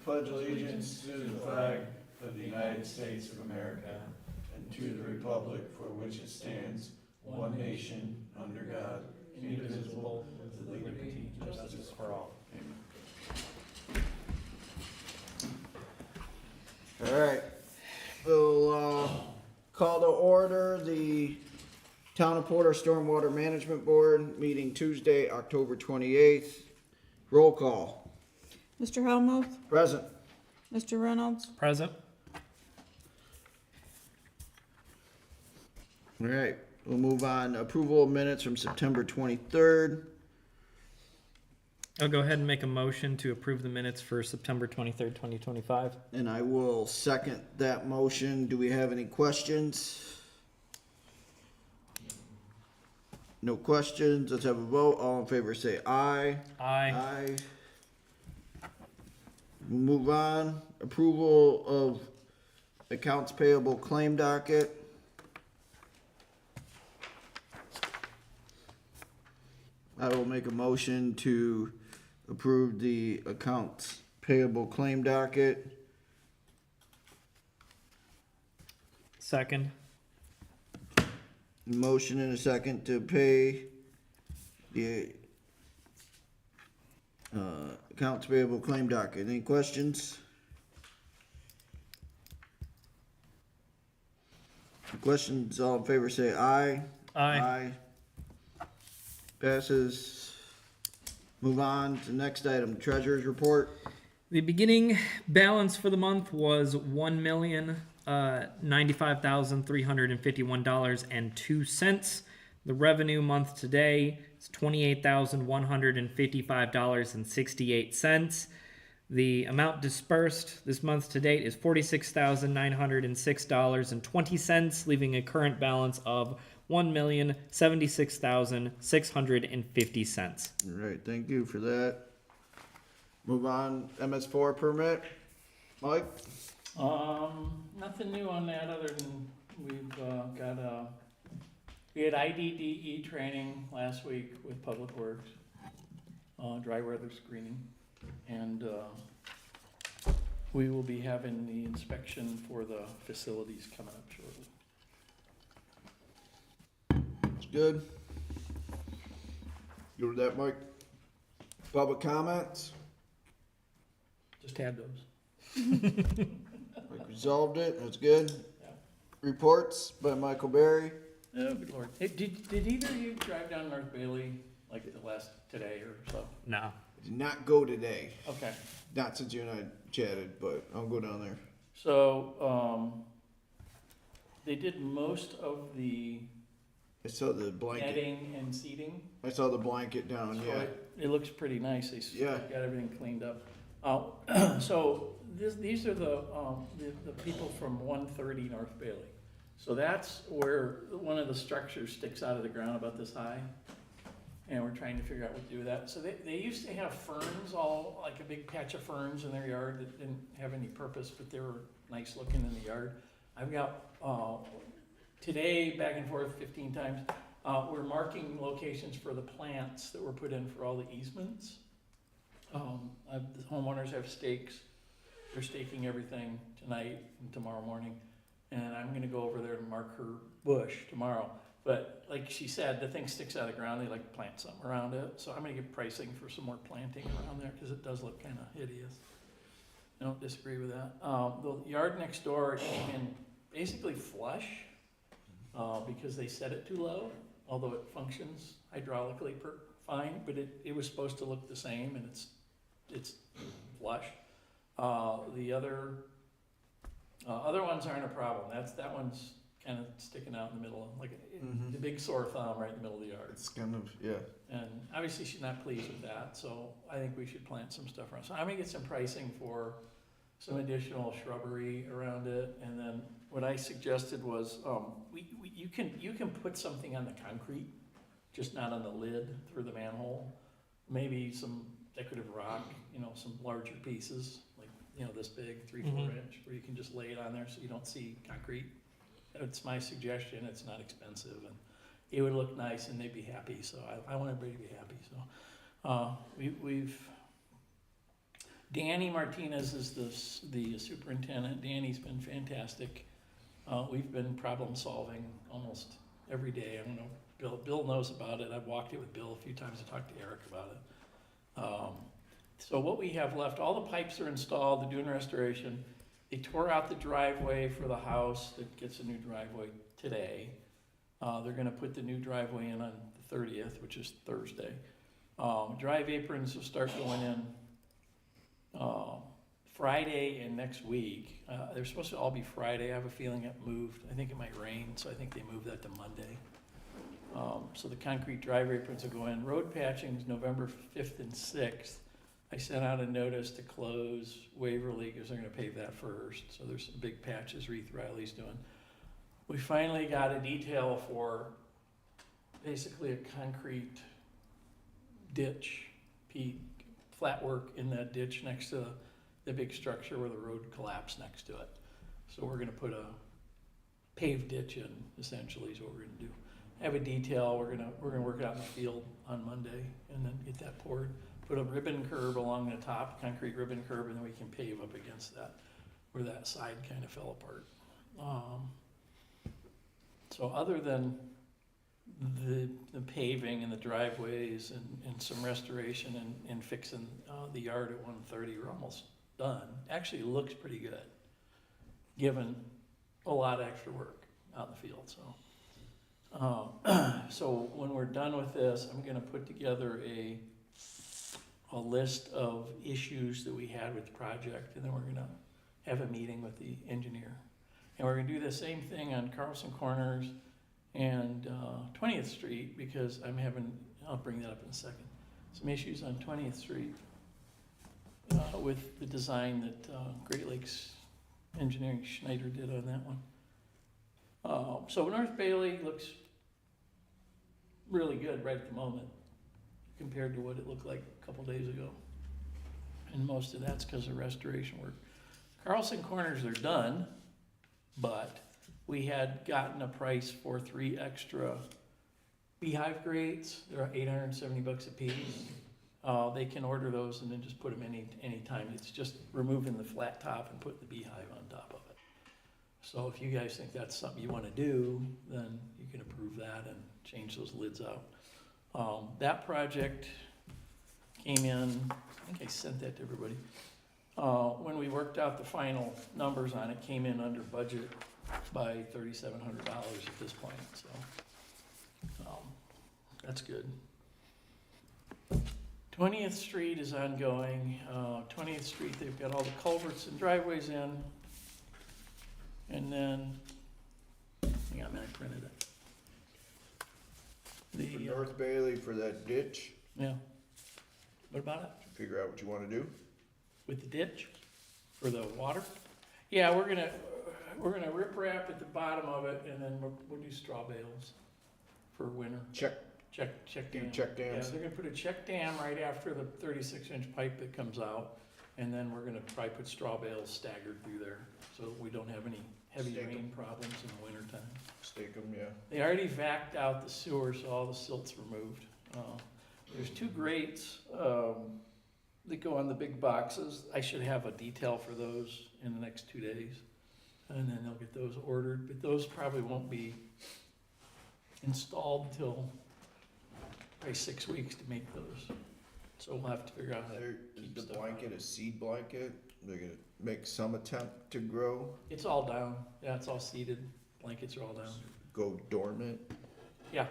pledge allegiance to the flag of the United States of America and to the republic for which it stands, one nation, under God, indivisible, with liberty and justice for all. Amen. All right, we'll call to order the Town of Porter Stormwater Management Board meeting Tuesday, October 28th. Roll call. Mr. Helmuth, Present. Mr. Reynolds, Present. All right, we'll move on. Approval of minutes from September 23rd. I'll go ahead and make a motion to approve the minutes for September 23rd, 2025. And I will second that motion. Do we have any questions? No questions. Let's have a vote. All in favor say aye. Aye. Aye. We'll move on. Approval of accounts payable claim docket. I will make a motion to approve the accounts payable claim docket. Second. Motion and a second to pay the accounts payable claim docket. Any questions? Questions, all in favor say aye. Aye. Passes. Move on to the next item, treasurer's report. The beginning balance for the month was $1,095,351.02. The revenue month today is $28,155.68. The amount dispersed this month to date is $46,906.20, leaving a current balance of $1,076,650. All right, thank you for that. Move on, MS4 permit. Mike? Nothing new on that other than we had IDDE training last week with Public Works, dry weather screening, and we will be having the inspection for the facilities coming up shortly. It's good. Good with that, Mike? Public comments? Just had those. Mike resolved it, that's good. Yeah. Reports by Michael Berry. Oh, good lord. Hey, did either of you drive down North Bailey like today or so? No. Did not go today. Okay. Not since you and I chatted, but I'll go down there. So, they did most of the I saw the blanket. netting and seating. I saw the blanket down, So yeah. it looks pretty nice. They Yeah. got everything cleaned up. So these are the people from 130 North Bailey. So that's where one of the structures sticks out of the ground about this high. And we're trying to figure out what to do with that. So they used to have ferns, all like a big patch of ferns in their yard that didn't have any purpose, but they were nice looking in the yard. I've got, today, back and forth 15 times, we're marking locations for the plants that were put in for all the easements. The homeowners have stakes. They're staking everything tonight and tomorrow morning. And I'm gonna go over there and mark her bush tomorrow. But like she said, the thing sticks out of the ground, they like to plant something around it. So I'm gonna get pricing for some more planting around there, cause it does look kinda hideous. I don't disagree with that. The yard next door came in basically flush, because they set it too low, although it functions hydraulically fine, but it was supposed to look the same, and it's flush. The other ones aren't a problem. That one's kind of sticking out in the middle, like the big sore thumb right in the middle of the yard. It's kind of, yeah. And obviously she's not pleased with that, so I think we should plant some stuff around. So I'm gonna get some pricing for some additional shrubbery around it, and then what I suggested was, you can put something on the concrete, just not on the lid through the manhole. Maybe some decorative rock, some larger pieces, like, this big, 3-4 inch, where you can just lay it on there so you don't see concrete. It's my suggestion, it's not expensive, and it would look nice and they'd be happy, so I want everybody to be happy, so. Danny Martinez is the superintendent. Danny's been fantastic. We've been problem solving almost every day. I don't know, Bill knows about it. I've walked it with Bill a few times. I talked to Eric about it. So what we have left, all the pipes are installed, they're doing restoration. They tore out the driveway for the house that gets a new driveway today. They're gonna put the new driveway in on the 30th, which is Thursday. Drive aprons will start going in Friday and next week. They're supposed to all be Friday. I have a feeling it moved. I think it might rain, so I think they moved that to Monday. So the concrete drive aprons will go in. Road patching is November 5th and 6th. I sent out a notice to close Waverly because they're gonna pave that first. So there's some big patches Reeve Riley's doing. We finally got a detail for basically a concrete ditch, flat work in that ditch next to the big structure where the road collapsed next to it. So we're gonna put a paved ditch in, essentially, is what we're gonna do. Have a detail, we're gonna work it out in the field on Monday and then get that poured. Put a ribbon curb along the top, concrete ribbon curb, and then we can pave up against that, where that side kind of fell apart. So other than the paving and the driveways and some restoration and fixing the yard at 130, we're almost done. Actually, it looks pretty good, given a lot of extra work out in the field, so. So when we're done with this, I'm gonna put together a list of issues that we had with the project, and then we're gonna have a meeting with the engineer. And we're gonna do the same thing on Carlson Corners and 20th Street, because I'll bring that up in a second. Some issues on 20th Street with the design that Great Lakes Engineering Schneider did on that one. So North Bailey looks really good right at the moment compared to what it looked like a couple days ago. And most of that's because of restoration work. Carlson Corners are done, but we had gotten a price for 3 extra beehive grates. They're $870 a piece. They can order those and then just put them any time. It's just removing the flat top and putting the beehive on top of it. So if you guys think that's something you want to do, then you can approve that and change those lids out. That project came in, I think I sent that to everybody. When we worked out the final numbers on it, came in under budget by $3,700 at this point, so that's good. 20th Street is ongoing. 20th Street, they've got all the culverts and driveways in. And then, hang on a minute, I printed it. For North Bailey for that ditch, Yeah. What about it? figure out what you wanna do. With the ditch? For the water? Yeah, we're gonna rip wrap at the bottom of it, and then we'll do straw bales for winter. Check Check dam. check Yeah, dams. they're gonna put a check dam right after the 36-inch pipe that comes out, and then we're gonna probably put straw bales staggered through there, so we don't have any heavy Stake 'em. rain problems in the wintertime. Stake them, yeah. They already vacked out the sewer, so all the silt's removed. There's 2 grates that go on the big boxes. I should have a detail for those in the next 2 days, and then they'll get those ordered, but those probably won't be installed till probably 6 weeks to make those. So we'll have to figure out how to Is keep the stuff blanket out. a seed blanket? They're gonna make some attempt to grow, It's all down. Yeah, it's all seeded. Blankets are all down. go dormant. Yeah,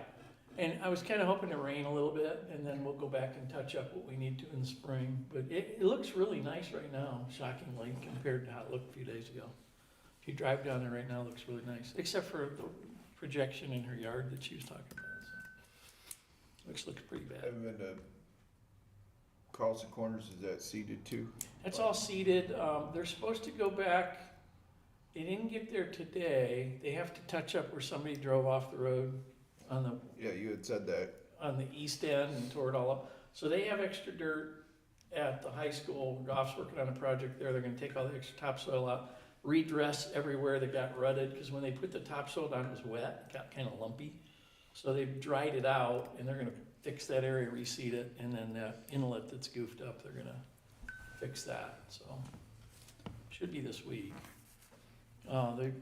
and I was kind of hoping to rain a little bit, and then we'll go back and touch up what we need to in the spring. But it looks really nice right now, shockingly, compared to how it looked a few days ago. If you drive down there right now, it looks really nice, except for the projection in her yard that she was talking about. So. Looks pretty bad. Haven't been to Carlson Corners, is that seeded too? That's all seeded. They're supposed to go back. They didn't get there today. They have to touch up where somebody drove off the road on the Yeah, you had said that. east end and tore it all up. So they have extra dirt at the high school. Goff's working on a project there. They're gonna take all the extra topsoil out, redress everywhere that got rutted, because when they put the topsoil down, it was wet, it got kind of lumpy. So they've dried it out, and they're gonna fix that area, reseed it, and then that inlet that's goofed up, they're gonna fix that, so. Should be this week.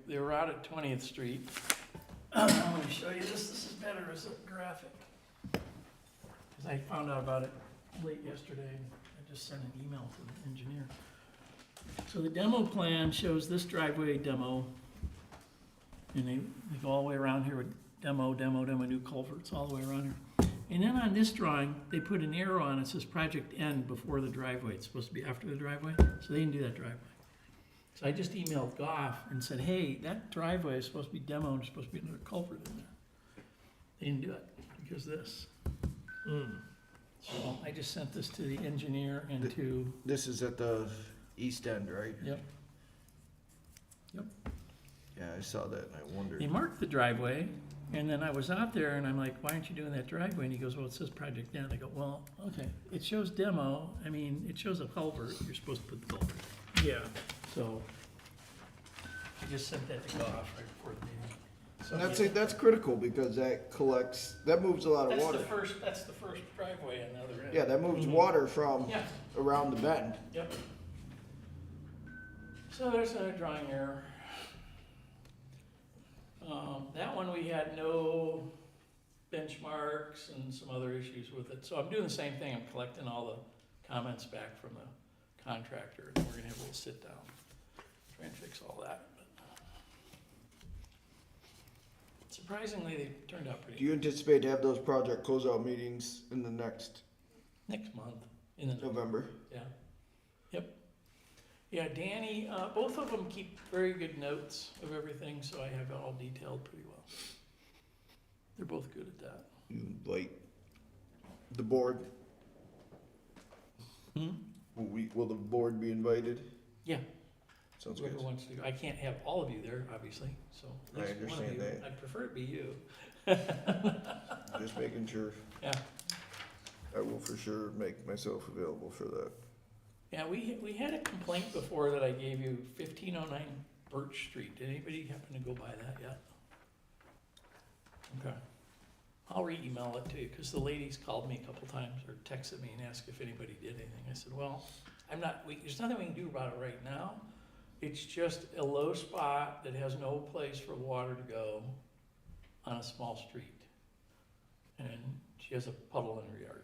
They were out at 20th Street. I'm gonna show you this is better as a graphic. Cause I found out about it late yesterday, I just sent an email to the engineer. So the demo plan shows this driveway demo, and they go all the way around here with demo, new culverts all the way around here. And then on this drawing, they put an arrow on it, says project end before the driveway. It's supposed to be after the driveway, so they didn't do that driveway. So I just emailed Goff and said, hey, that driveway is supposed to be demo, and there's supposed to be another culvert in there. They didn't do it, because this. So I just sent this to the engineer and to, This is at the east end, right? yep. Yeah, I saw that and I wondered. He marked the driveway, and then I was out there and I'm like, why aren't you doing that driveway? And he goes, well, it says project end. I go, well, okay, it shows demo, I mean, it shows a culvert, you're supposed to put the culvert. Yeah. So I just sent that to Goff right before the meeting. So And that's critical because that moves a lot of That's water. that's the first driveway on the other end. Yeah, that moves water from Yeah, around the bend. yep. So there's another drawing error. That one we had no benchmarks and some other issues with it. So I'm doing the same thing, I'm collecting all the comments back from the contractor, and we're gonna have a little sit down, try and fix all that. But surprisingly, they turned out pretty Do you anticipate to have those project closeout meetings in the next next month, in the November? Yeah. Yep. Yeah, Danny, both of them keep very good notes of everything, so I have it all detailed pretty well. They're both good at that. You invite the board? Will the board be invited? Yeah. Sounds good. Whoever wants to. I can't have all of you there, obviously, so. I at least one of understand you. that. I'd prefer it be you. Just making sure. Yeah. I will for sure make myself available for that. Yeah, we had a complaint before that I gave you, 1509 Birch Street. Did anybody happen to go by that yet? Okay. I'll re-email it to you, because the ladies called me a couple times, or texted me and asked if anybody did anything. I said, well, there's nothing we can do about it right now. It's just a low spot that has no place for water to go on a small street. And she has a puddle in her yard.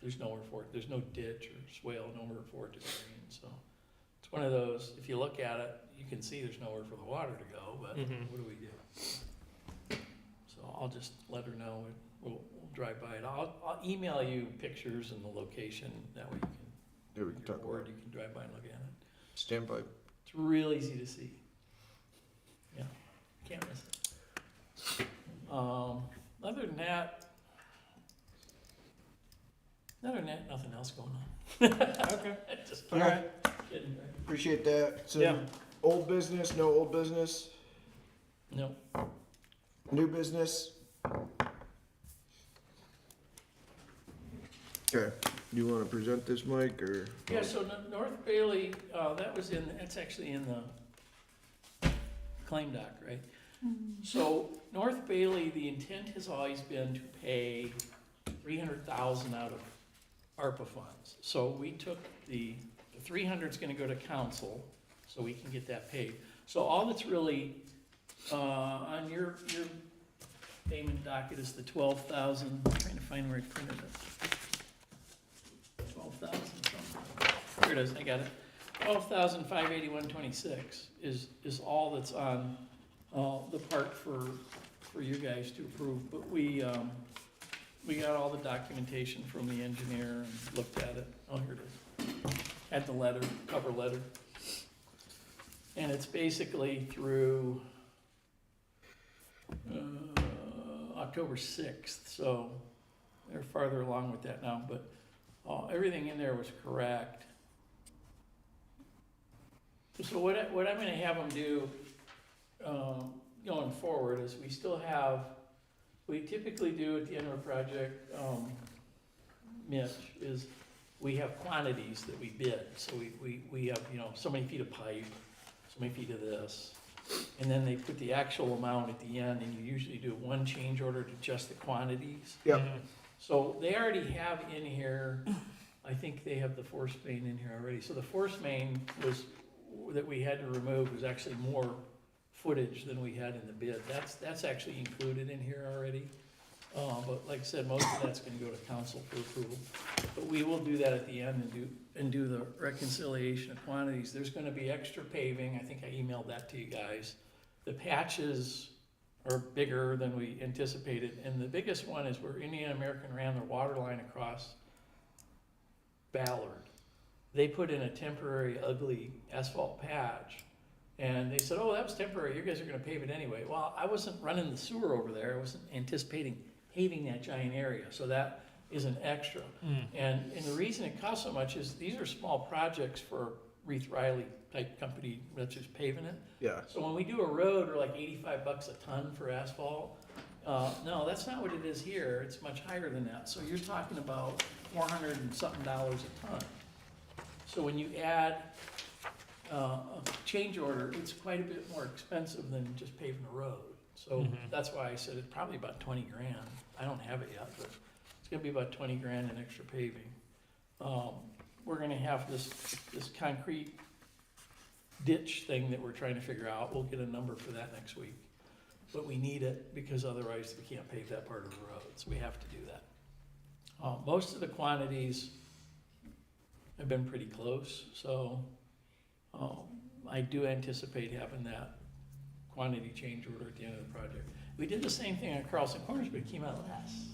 There's nowhere for it. There's no ditch or swale, nowhere for it to drain. So it's one of those, if you look at it, you can see there's nowhere for the water to go, but what do we do? So I'll just let her know. We'll drive by it. I'll email you pictures and the location. That way you can, Yeah, we can talk about it. you can drive by and look at it. Stand by. It's real easy to see. Yeah, can't miss it. Other than that, nothing else going on. Okay. Just All right. kidding, right? Appreciate that. So, Yeah. old business, no old business, No. new business. Okay. You want to present this, Mike, or? Yeah, so North Bailey, that's actually in the claim doc, right? So North Bailey, the intent has always been to pay $300,000 out of ARPA funds. So we took the 300's gonna go to council, so we can get that paid. So all that's really, on your payment docket is the 12,000, I'm trying to find where I printed it. 12,000 something. Here it is, I got it. 12,581.26 is all that's on, the part for you guys to approve. But we got all the documentation from the engineer and looked at it. Oh, here it is. Had the letter, cover letter. And it's basically through, October 6th, so they're farther along with that now, but everything in there was correct. So what I'm gonna have them do, going forward is we typically do at the end of a project, Mitch, is we have quantities that we bid. So we have, so many feet of pipe, so many feet of this. And then they put the actual amount at the end, and you usually do one change order to just the quantities. Yep. So they already have in here I think they have the force main in here already. So the force main that we had to remove was actually more footage than we had in the bid. That's actually included in here already. But like I said, most of that's gonna go to council for approval. But we will do that at the end and do the reconciliation of quantities. There's gonna be extra paving. I think I emailed that to you guys. The patches are bigger than we anticipated, and the biggest one is where Indian American ran their water line across Ballard. They put in a temporary ugly asphalt patch, and they said, oh, that was temporary, you guys are gonna pave it anyway. Well, I wasn't running the sewer over there, I wasn't anticipating paving that giant area, so that is an extra. And the reason it costs so much is these are small projects for Reith Riley type company that's just paving it. Yeah. So when we do a road, we're like $85 a ton for asphalt. No, that's not what it is here, it's much higher than that. So you're talking about $400 and something a ton. So when you add a change order, it's quite a bit more expensive than just paving a road. So that's why I said it's probably about 20 grand. I don't have it yet, but it's gonna be about 20 grand in extra paving. We're gonna have this concrete ditch thing that we're trying to figure out. We'll get a number for that next week. But we need it because otherwise we can't pave that part of the road, so we have to do that. Most of the quantities have been pretty close, so I do anticipate having that quantity change order at the end of the project. We did the same thing on Carlson Corners, but it came out less.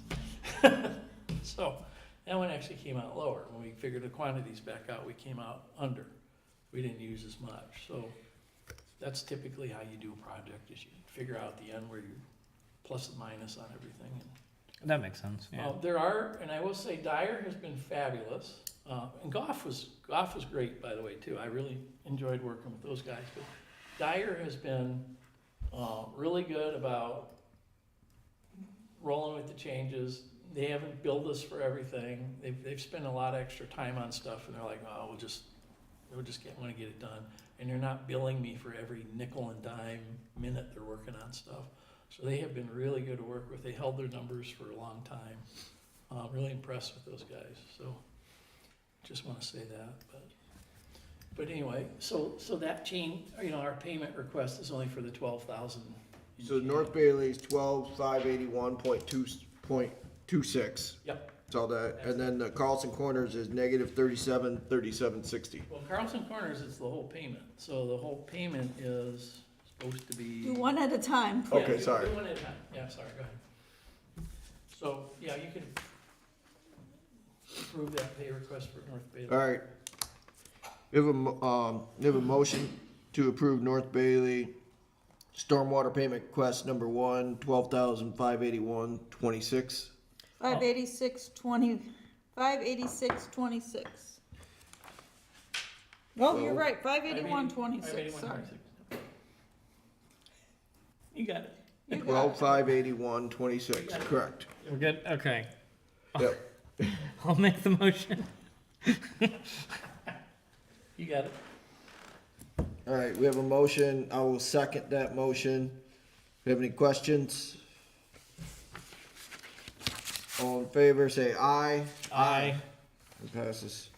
So that one actually came out lower. When we figured the quantities back out, we came out under. We didn't use as much. So that's typically how you do a project, is you figure out at the end where you plus and minus on everything. That makes sense, yeah. There are, and I will say Dyer has been fabulous. And Goff was great, by the way, too. I really enjoyed working with those guys. But Dyer has been really good about rolling with the changes. They haven't billed us for everything. They've spent a lot of extra time on stuff, and they're like, oh, we'll just want to get it done. And they're not billing me for every nickel and dime minute they're working on stuff. So they have been really good to work with. They held their numbers for a long time. Really impressed with those guys. So just want to say that. But anyway, so that change, our payment request is only for the 12,000. So North Bailey's 12,581.26. Yep. That's all that, and then the Carlson Corners is negative 37,3760. Well, Carlson Corners is the whole payment. So the whole payment is supposed to be. Do one at a time. Yeah, Okay, do sorry. one at a time. Yeah, sorry, go ahead. So, yeah, you can approve that pay request for North Bailey. All right. We have a motion to approve North Bailey Stormwater payment request number 1, 12,581.26. 586.26. Oh, you're right, 581.26, sorry. You got it. You got it. 12,581.26, correct. We're good? Okay. Yep. I'll make the motion. You got it. All right, we have a motion. I will second that motion. We have any questions? All in favor, say aye. Aye. It passes.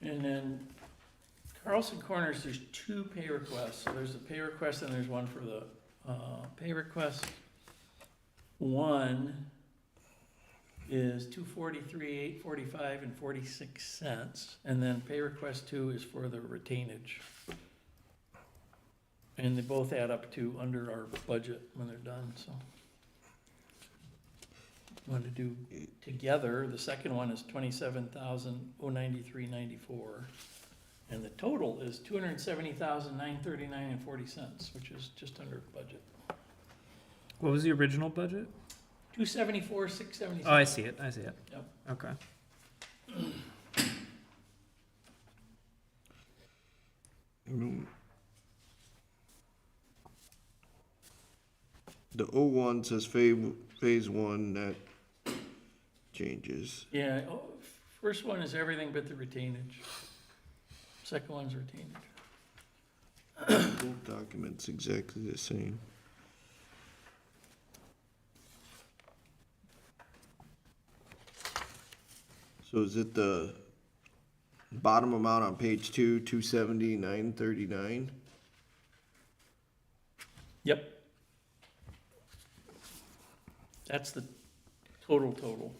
And then Carlson Corners, there's 2 pay requests. So there's a pay request and there's one for the pay request. 1 is $243,845 and 46 cents, and then pay request 2 is for the retainage. And they both add up to under our budget when they're done, so. Want to do together, the second one is $27,093.94, and the total is $270,939 and 40 cents, which is just under budget. What was the original budget? 274,677. Oh, I see it. Yep. Okay. The 01 says phase 1, that changes. Yeah, first one is everything but the retainage. Second one's retainage. Both documents exactly the same. So is it the bottom amount on page 270,939? Yep. That's the total.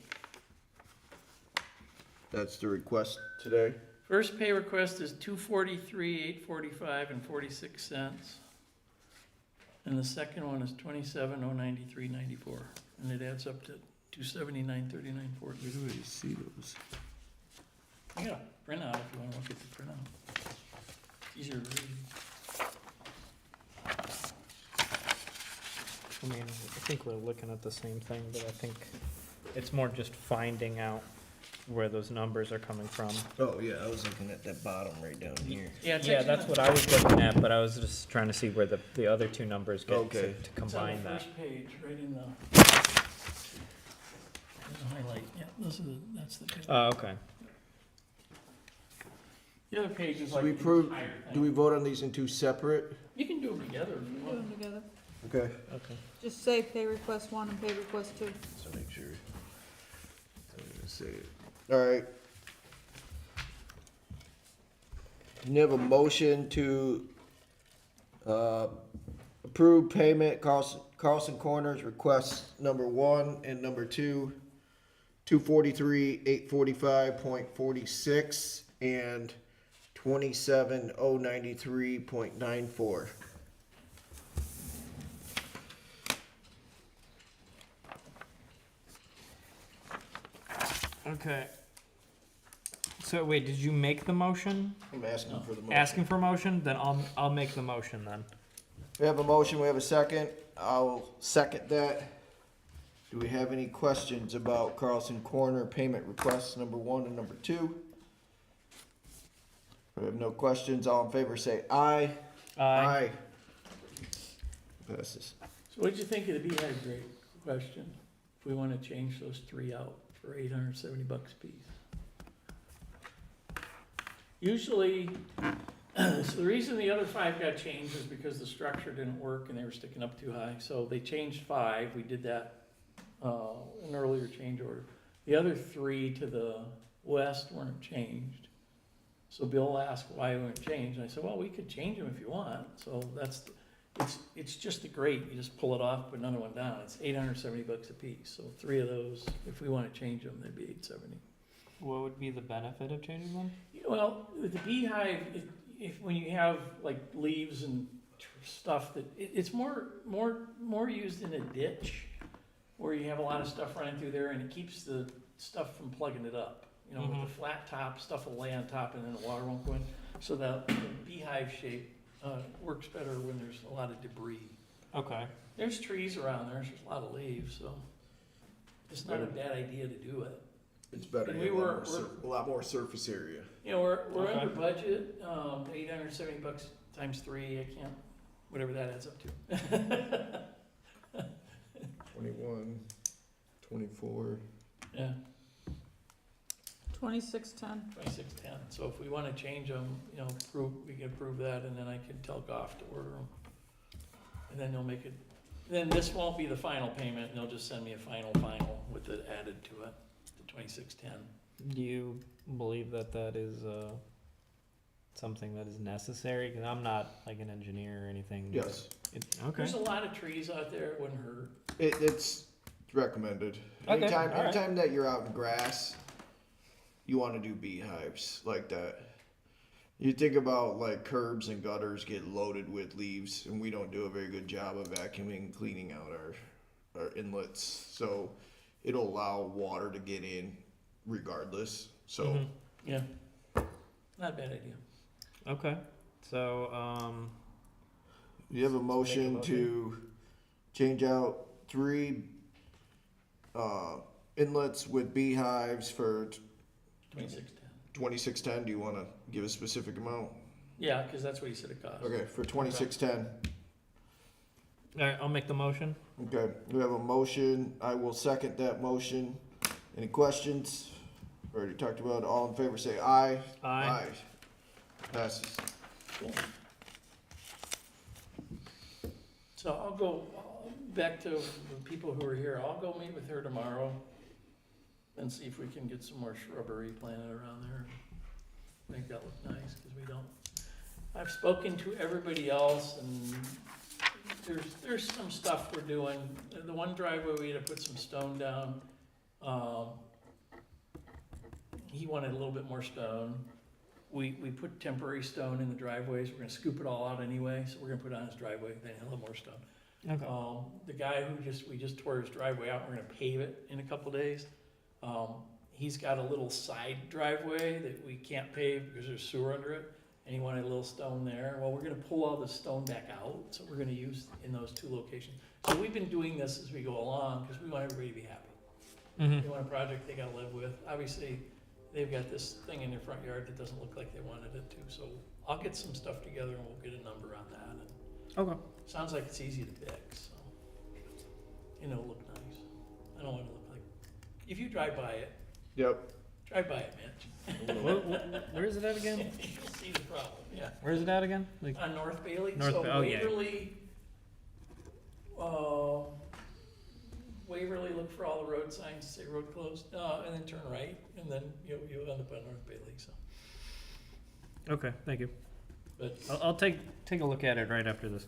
That's the request today? First pay request is $243,845.46. And the second one is $27,093.94, and it adds up to $279.39.40. Where do I see those? I got a printout if you wanna look at the printout. It's easier to read. I mean, I think we're looking at the same thing, but I think it's more just finding out where those numbers are coming from. Oh, yeah, I was looking at that bottom right down here. Yeah, it's Yeah, actually that's what I was looking at, but I was just trying to see where the other two numbers get Okay. to It's on combine the that. first page, right in the. There's a highlight, yeah, that's the page. Okay. The other page is So like we the prove- entire Do thing. we vote on these in two separate? You can do them together if you Do want. them together. Okay. Okay. Just say pay request 1 and pay request 2. So make sure. I'm gonna say it. All right. You have a motion to, approve payment Carlson Corners request number 1 and number 2, 243,845.46 and 27,093.94. Okay. So wait, did you make the motion? I'm asking for the motion. Asking for motion? Then I'll make the motion then. We have a motion, we have a second. I'll second that. Do we have any questions about Carlson Corner payment requests number 1 and number 2? We have no questions. All in favor say aye. Passes. So what'd you think of the beehive rate question? If we wanna change those 3 out for $870 a piece. Usually, so the reason the other 5 got changed is because the structure didn't work and they were sticking up too high. So they changed 5, we did that, an earlier change order. The other 3 to the west weren't changed. So Bill asked why they weren't changed, and I said, well, we could change them if you want. So it's just the grate, you just pull it off, put another one down. It's $870 a piece. So 3 of those, if we wanna change them, they'd be $870. What would be the benefit of changing them? Well, with the beehive, if when you have like leaves and stuff that it's more used in a ditch where you have a lot of stuff running through there, and it keeps the stuff from plugging it up. You know, with the flat top, stuff will lay on top, and then the water won't go in. So the beehive shape works better when there's a lot of debris. Okay. There's trees around there. There's a lot of leaves, so it's not a bad idea to do it. It's better. And You have we're- a lot more surface area. You know, we're Okay. under budget, $870 times 3, I can't, whatever that adds up to. 21, 24. Yeah, 2610. 2610. So if we wanna change them, you know, we can approve that, and then I can tell Goff to order them. And then they'll make it, then this won't be the final payment, and they'll just send me a final with it added to it, the 2610. Do you believe that that is something that is necessary? Because I'm not like an engineer or anything. Yes. Okay. There's a lot of trees out there, it wouldn't hurt. It's recommended. Okay, Anytime, all right. anytime that you're out in grass, you want to do beehives like that. You think about like curbs and gutters get loaded with leaves, and we don't do a very good job of vacuuming and cleaning out our inlets. So it'll allow water to get in regardless. So Mhm. Yeah, not a bad idea. Okay. So you have a motion to change out 3 inlets with beehives for 2610. 2610. Do you want to give a specific amount? Yeah, because that's what he said it cost. Okay, for 2610. all right, I'll make the motion. Okay, we have a motion. I will second that motion. Any questions? Already talked about it. All in favor say aye. Aye. Passes. Cool. So I'll go back to the people who are here. I'll go meet with her tomorrow and see if we can get some more shrubbery planted around there. Make that look nice, cause we don't. I've spoken to everybody else and there's some stuff we're doing. The one driveway, we had to put some stone down. He wanted a little bit more stone. We put temporary stone in the driveways. We're gonna scoop it all out anyway, so we're gonna put it on his driveway, then he'll have more stone. Okay. The guy we just tore his driveway out, we're gonna pave it in a couple days. He's got a little side driveway that we can't pave because there's sewer under it, and he wanted a little stone there. Well, we're gonna pull all the stone back out, so we're gonna use in those two locations. So we've been doing this as we go along, because we want everybody to be happy. They want a project they gotta live with. Obviously, they've got this thing in their front yard that doesn't look like they wanted it to, so I'll get some stuff together and we'll get a number on that. And Okay. sounds like it's easy to fix, so, it'll look nice. I don't want it to look like, if you drive by it, Yep. drive by it, Mitch. Where is it at again? You'll see the problem, yeah. Where is it at again? Like, On North Bailey, North so Ba- oh, yeah. Waverly, look for all the road signs, say road closed, and then turn right, and then you'll end up on North Bailey, so. okay, thank you. But, I'll take a look at it right after this.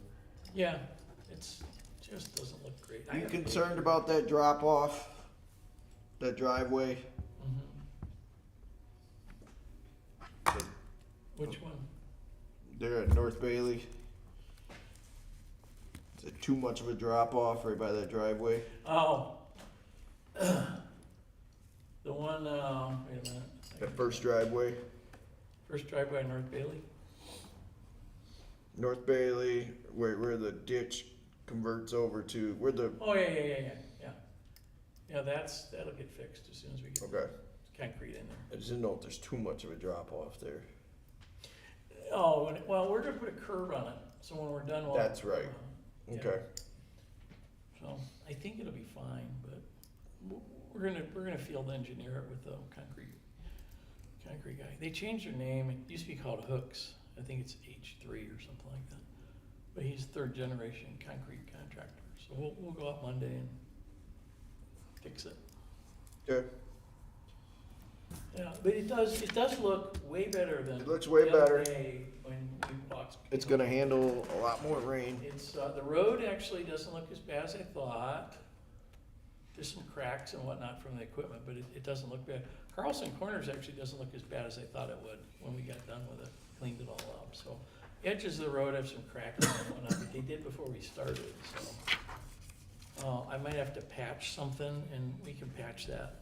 yeah, it's, just doesn't look great. I You gotta- concerned about that drop off? That driveway? Mhm. Which one? There at North Bailey? Is it too much of a drop off right by that driveway? Oh. The one, wait a minute. That first driveway? First driveway on North Bailey? North Bailey, where the ditch converts over to, where the, Oh, yeah. Yeah, that'll get fixed as soon as we get okay. concrete in there. I just didn't know if there's too much of a drop off there. Oh, well, we're gonna put a curb on it, so when we're done, we'll. That's right. Yeah. Okay. So, I think it'll be fine, but we're gonna field engineer it with the concrete guy. They changed their name, it used to be called Hooks, I think it's H3 or something like that. But he's third generation concrete contractor, so we'll go out Monday and fix it. Okay. Yeah, but it does look way better than. It looks way the other better. day when we walked. It's gonna handle a lot more rain. It's, the road actually doesn't look as bad as I thought. There's some cracks and whatnot from the equipment, but it doesn't look bad. Carlson Corners actually doesn't look as bad as I thought it would when we got done with it, cleaned it all up, so. Edges of the road have some cracks and whatnot, but they did before we started, so. I might have to patch something and we can patch that.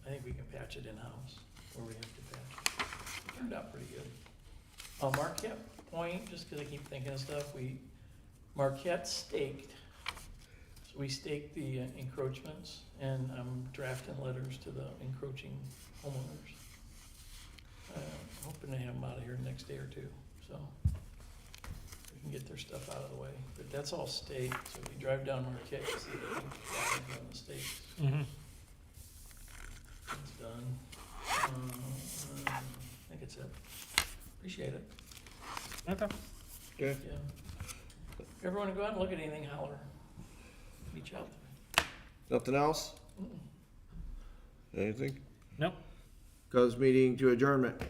I think we can patch it in-house where we have to patch it. It turned out pretty good. Marquette Point, just cause I keep thinking of stuff, Marquette staked. So we staked the encroachments and I'm drafting letters to the encroaching homeowners. Hoping to have them out of here the next day or two, so we can get their stuff out of the way. But that's all staked, so if you drive down Marquette, you see the flag on the stakes. Mm-hmm. It's done. I think it's it. Appreciate it. Okay. Okay. Yeah. If ever want to go out and look at anything, holler. Reach out to me. Nothing else? Mm-mm. Anything? Nope. Cause meeting to adjournment.